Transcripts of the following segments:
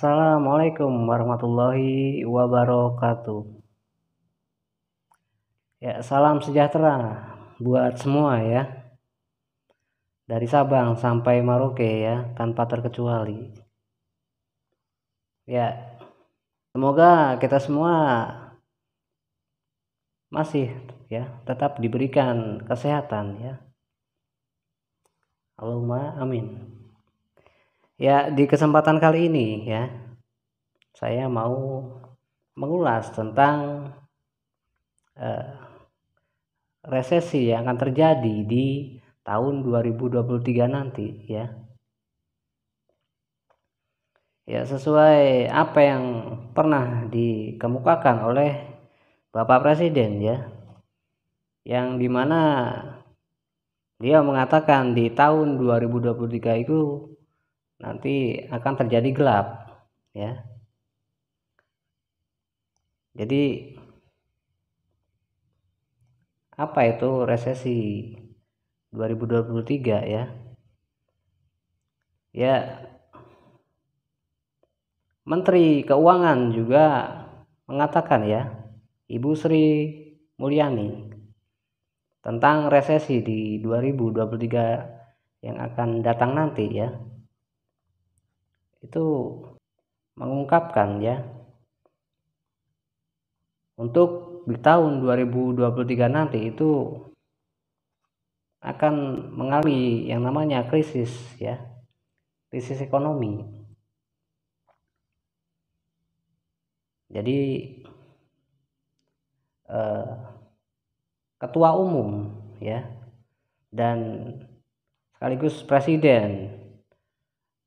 Assalamualaikum warahmatullahi wabarakatuh. Ya, salam sejahtera buat semua ya. Dari Sabang sampai Merauke ya, tanpa terkecuali. Ya, semoga kita semua masih ya tetap diberikan kesehatan ya. Allahumma amin. Ya, di kesempatan kali ini ya, saya mau mengulas tentang resesi yang akan terjadi di tahun 2023 nanti ya. Ya, sesuai apa yang pernah dikemukakan oleh Bapak Presiden ya, yang dimana dia mengatakan di tahun 2023 itu nanti akan terjadi gelap ya. Jadi apa itu resesi 2023 ya? Ya, Menteri Keuangan juga mengatakan ya, Ibu Sri Mulyani, tentang resesi di 2023 yang akan datang nanti ya. Itu mengungkapkan ya, untuk di tahun 2023 nanti itu akan mengalami yang namanya krisis ya, krisis ekonomi. Jadi Ketua Umum ya dan sekaligus Presiden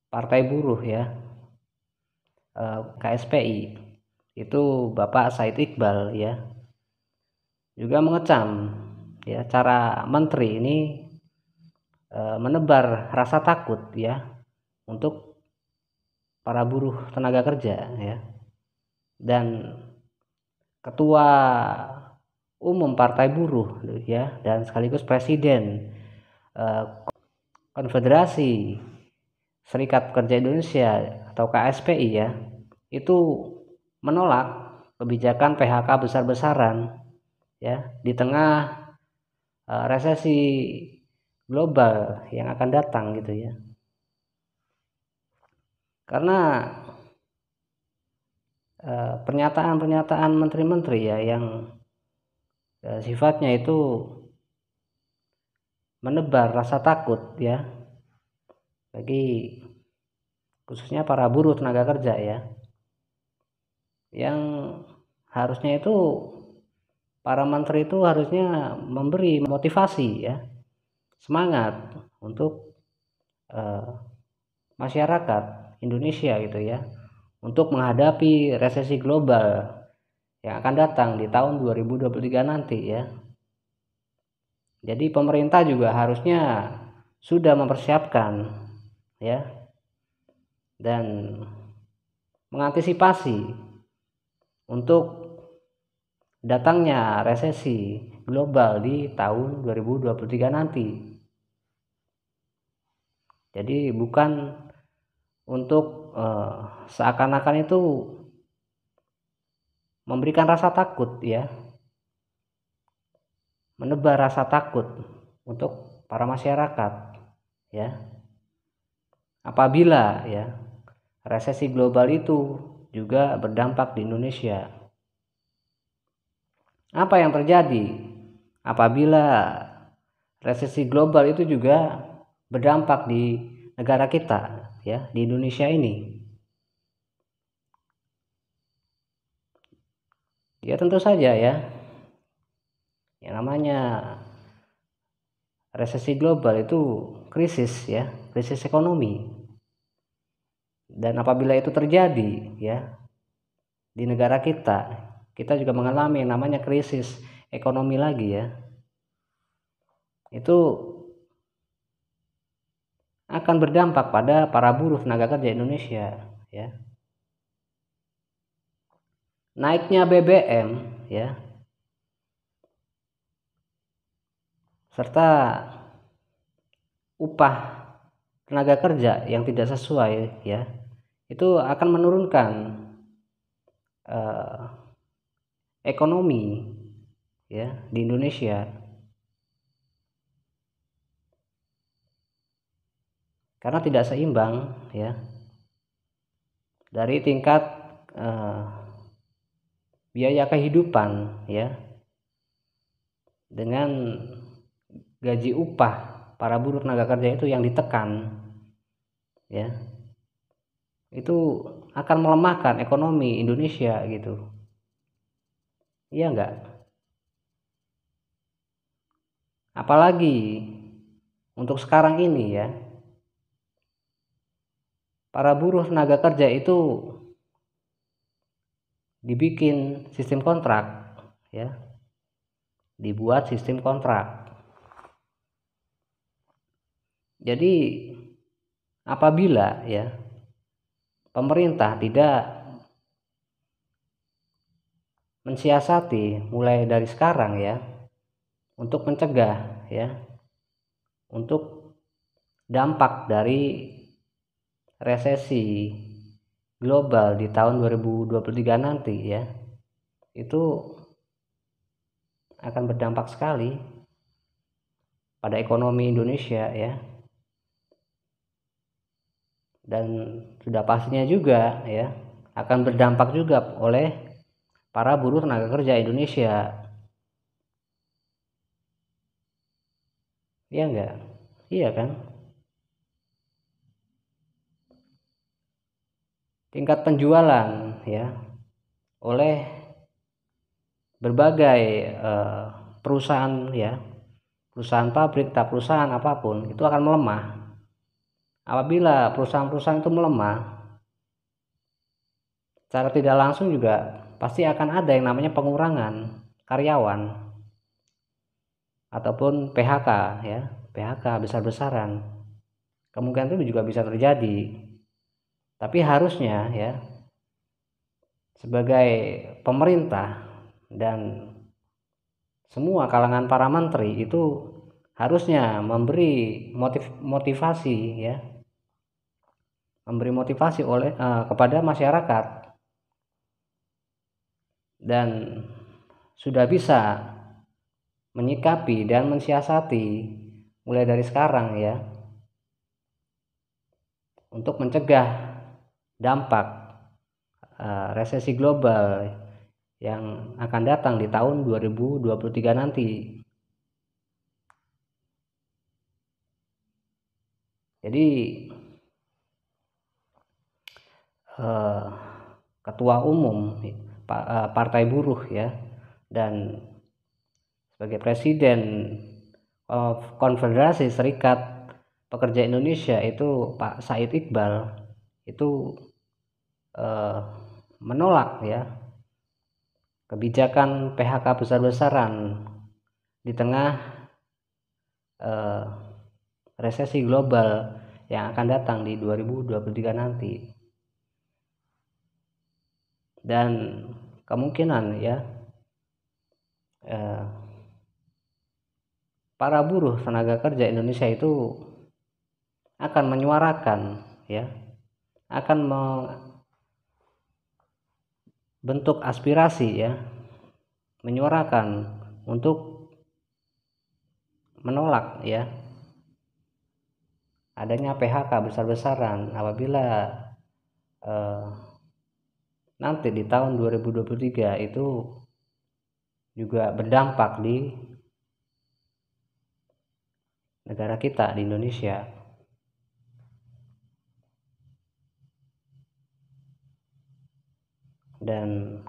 Partai Buruh ya, KSPI, itu Bapak Said Iqbal ya, juga mengecam ya cara menteri ini menebar rasa takut ya untuk para buruh tenaga kerja ya. Dan Ketua Umum Partai Buruh ya dan sekaligus Presiden Konfederasi Serikat Pekerja Indonesia atau KSPI ya, itu menolak kebijakan PHK besar-besaran ya di tengah resesi global yang akan datang gitu ya. Karena pernyataan-pernyataan menteri-menteri ya yang sifatnya itu menebar rasa takut ya bagi khususnya para buruh tenaga kerja ya, yang harusnya itu para menteri itu harusnya memberi motivasi ya, semangat untuk masyarakat Indonesia gitu ya, untuk menghadapi resesi global yang akan datang di tahun 2023 nanti ya. Jadi pemerintah juga harusnya sudah mempersiapkan ya dan mengantisipasi untuk datangnya resesi global di tahun 2023 nanti. Jadi bukan untuk seakan-akan itu memberikan rasa takut ya, menebar rasa takut untuk para masyarakat ya, apabila ya resesi global itu juga berdampak di Indonesia. Apa yang terjadi apabila resesi global itu juga berdampak di negara kita ya, di Indonesia ini? Ya tentu saja ya, yang namanya resesi global itu krisis ya, krisis ekonomi. Dan apabila itu terjadi ya di negara kita, kita juga mengalami yang namanya krisis ekonomi lagi ya. Itu akan berdampak pada para buruh tenaga kerja Indonesia ya. Naiknya BBM ya, serta upah tenaga kerja yang tidak sesuai ya, itu akan menurunkan ekonomi ya di Indonesia, karena tidak seimbang ya dari tingkat biaya kehidupan ya dengan gaji upah para buruh tenaga kerja itu yang ditekan ya, itu akan melemahkan ekonomi Indonesia gitu. Iya enggak? Apalagi untuk sekarang ini ya, para buruh tenaga kerja itu dibikin sistem kontrak ya, dibuat sistem kontrak. Jadi apabila ya pemerintah tidak mensiasati mulai dari sekarang ya untuk mencegah ya, untuk dampak dari resesi global di tahun 2023 nanti ya, itu akan berdampak sekali pada ekonomi Indonesia ya, dan sudah pastinya juga ya akan berdampak juga oleh para buruh tenaga kerja Indonesia. Iya enggak? Iya kan? Tingkat penjualan ya oleh berbagai perusahaan ya, perusahaan pabrik atau perusahaan apapun itu akan melemah. Apabila perusahaan-perusahaan itu melemah, secara tidak langsung juga pasti akan ada yang namanya pengurangan karyawan ataupun PHK ya, PHK besar-besaran. Kemungkinan itu juga bisa terjadi. Tapi harusnya ya sebagai pemerintah dan semua kalangan para menteri itu harusnya memberi motivasi ya, memberi motivasi oleh kepada masyarakat, dan sudah bisa menyikapi dan mensiasati mulai dari sekarang ya untuk mencegah dampak resesi global yang akan datang di tahun 2023 nanti. Jadi ketua umum Partai Buruh ya dan sebagai presiden Konfederasi Serikat Pekerja Indonesia itu Pak Said Iqbal itu menolak ya kebijakan PHK besar-besaran di tengah resesi global yang akan datang di 2023 nanti. Dan kemungkinan ya para buruh tenaga kerja Indonesia itu akan menyuarakan ya, akan membentuk aspirasi ya, menyuarakan untuk menolak ya adanya PHK besar-besaran apabila nanti di tahun 2023 itu juga berdampak di negara kita di Indonesia. Dan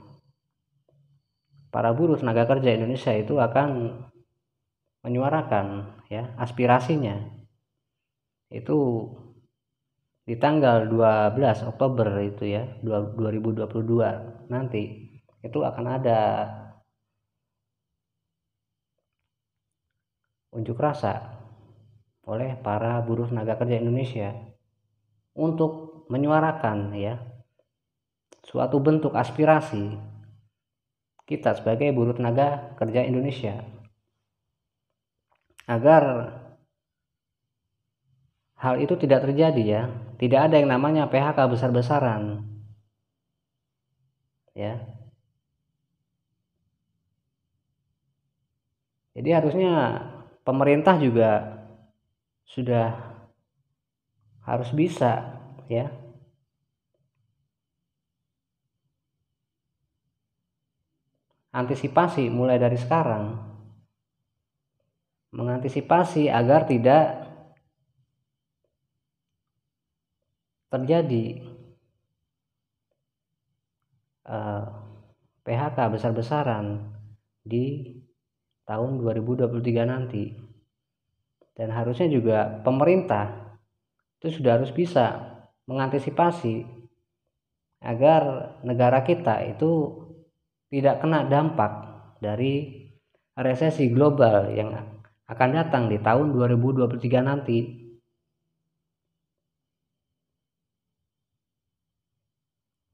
para buruh tenaga kerja Indonesia itu akan menyuarakan ya aspirasinya itu di tanggal 12 Oktober itu ya 2022 nanti itu akan ada unjuk rasa oleh para buruh tenaga kerja Indonesia untuk menyuarakan ya suatu bentuk aspirasi kita sebagai buruh tenaga kerja Indonesia agar hal itu tidak terjadi ya. Tidak ada yang namanya PHK besar-besaran. Ya. Jadi harusnya pemerintah juga sudah harus bisa ya antisipasi mulai dari sekarang, mengantisipasi agar tidak terjadi PHK besar-besaran di tahun 2023 nanti. Dan harusnya juga pemerintah itu sudah harus bisa mengantisipasi agar negara kita itu tidak kena dampak dari resesi global yang akan datang di tahun 2023 nanti.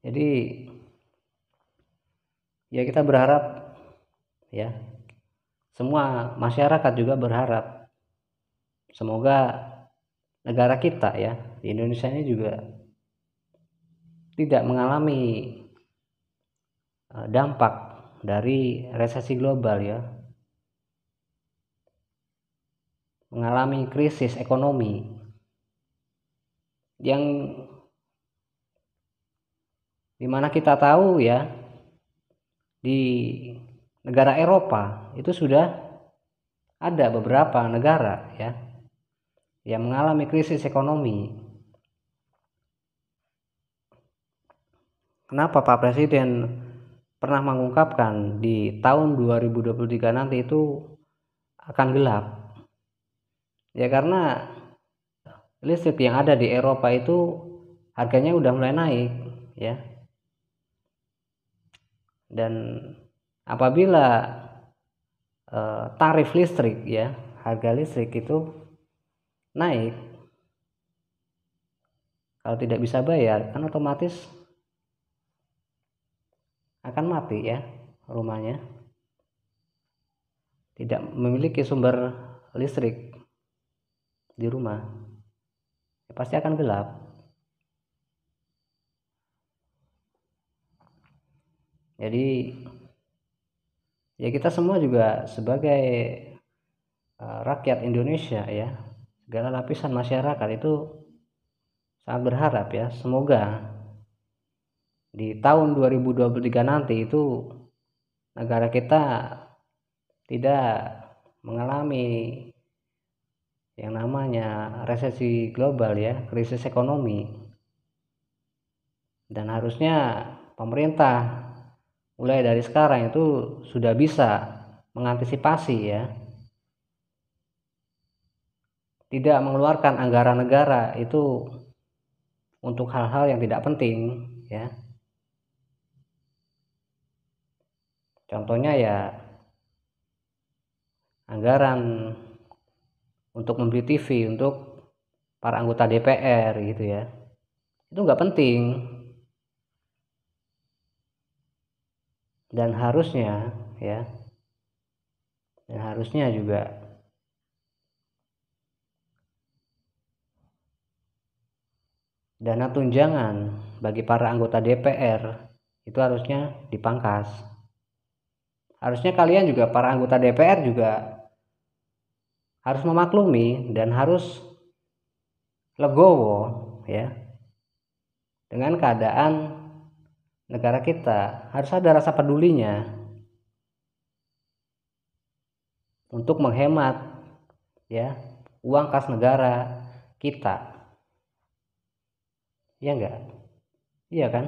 Jadi ya kita berharap ya, semua masyarakat juga berharap semoga negara kita ya di Indonesia ini juga tidak mengalami dampak dari resesi global ya, mengalami krisis ekonomi yang dimana kita tahu ya di negara Eropa itu sudah ada beberapa negara ya yang mengalami krisis ekonomi. Kenapa Pak Presiden pernah mengungkapkan di tahun 2023 nanti itu akan gelap? Ya karena listrik yang ada di Eropa itu harganya udah mulai naik ya. Dan apabila tarif listrik ya, harga listrik itu naik, kalau tidak bisa bayar kan otomatis akan mati ya rumahnya, tidak memiliki sumber listrik di rumah ya, pasti akan gelap. Jadi ya kita semua juga sebagai rakyat Indonesia ya, segala lapisan masyarakat itu sangat berharap ya semoga di tahun 2023 nanti itu negara kita tidak mengalami yang namanya resesi global ya, krisis ekonomi. Dan harusnya pemerintah mulai dari sekarang itu sudah bisa mengantisipasi ya, tidak mengeluarkan anggaran negara itu untuk hal-hal yang tidak penting ya. Contohnya ya anggaran untuk membeli TV untuk para anggota DPR gitu ya, itu nggak penting. Dan harusnya ya, dan harusnya juga dana tunjangan bagi para anggota DPR itu harusnya dipangkas. Harusnya kalian juga para anggota DPR juga harus memaklumi dan harus legowo ya dengan keadaan negara kita. Harus ada rasa pedulinya untuk menghemat ya uang kas negara kita. Iya enggak? Iya kan?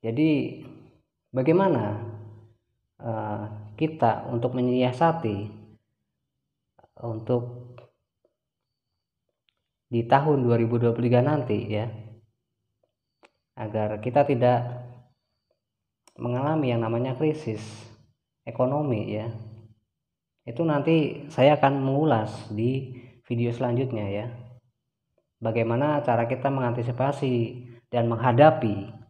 Jadi bagaimana kita untuk menyiasati untuk di tahun 2023 nanti ya, agar kita tidak mengalami yang namanya krisis ekonomi ya. Itu nanti saya akan mengulas di video selanjutnya ya, bagaimana cara kita mengantisipasi dan menghadapi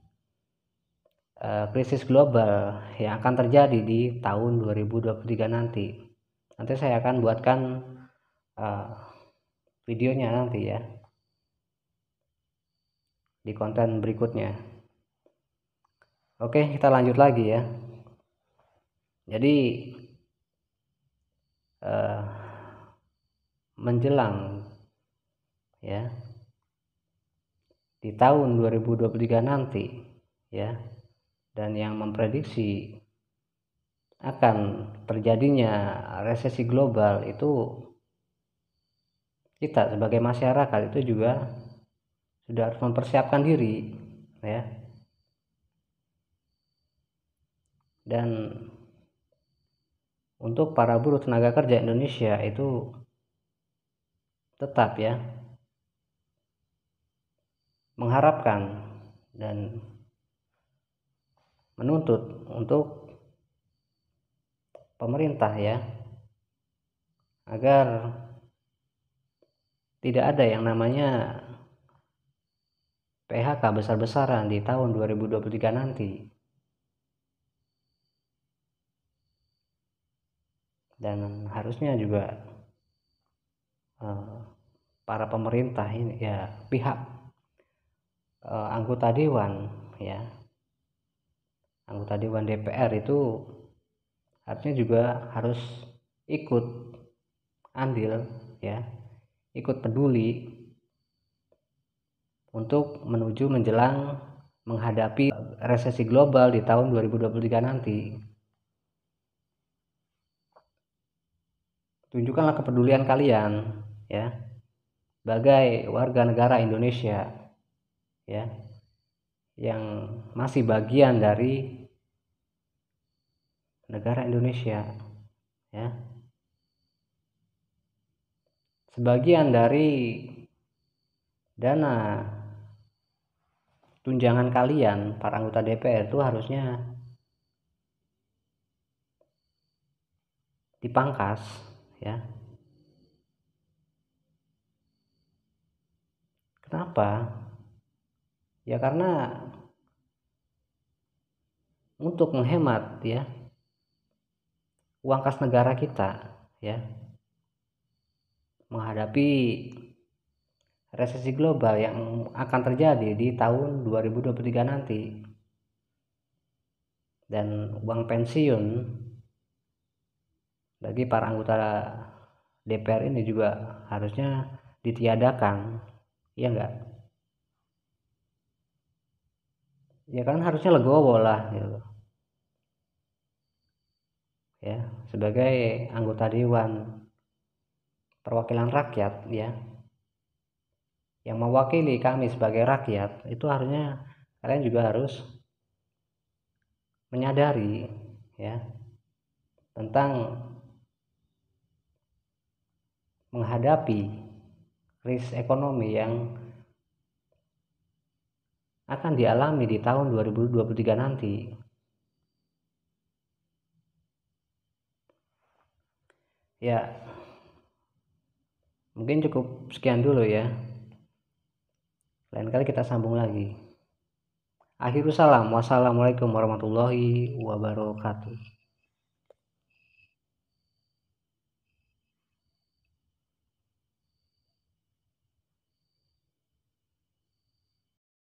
krisis global yang akan terjadi di tahun 2023 nanti. Nanti saya akan buatkan videonya nanti ya di konten berikutnya. Oke, kita lanjut lagi ya. Jadi menjelang ya di tahun 2023 nanti ya, dan yang memprediksi akan terjadinya resesi global itu kita sebagai masyarakat itu juga sudah harus mempersiapkan diri ya. Dan untuk para buruh tenaga kerja Indonesia itu tetap ya mengharapkan dan menuntut untuk pemerintah ya agar tidak ada yang namanya PHK besar-besaran di tahun 2023 nanti. Dan harusnya juga para pemerintah ini ya, pihak anggota dewan ya, anggota dewan DPR itu artinya juga harus ikut andil ya, ikut peduli untuk menuju menjelang menghadapi resesi global di tahun 2023 nanti. Tunjukkanlah kepedulian kalian ya sebagai warga negara Indonesia ya, yang masih bagian dari negara Indonesia ya. Sebagian dari dana tunjangan kalian para anggota DPR itu harusnya dipangkas ya. Kenapa? Ya karena untuk menghemat ya uang kas negara kita ya, menghadapi resesi global yang akan terjadi di tahun 2023 nanti. Dan uang pensiun bagi para anggota DPR ini juga harusnya ditiadakan, ya enggak? Ya kan harusnya legowo lah gitu ya, sebagai anggota dewan perwakilan rakyat ya, yang mewakili kami sebagai rakyat, itu harusnya kalian juga harus menyadari ya tentang menghadapi krisis ekonomi yang akan dialami di tahun 2023 nanti. Ya, mungkin cukup sekian dulu ya. Lain kali kita sambung lagi. Akhirul salam. Wassalamualaikum warahmatullahi wabarakatuh.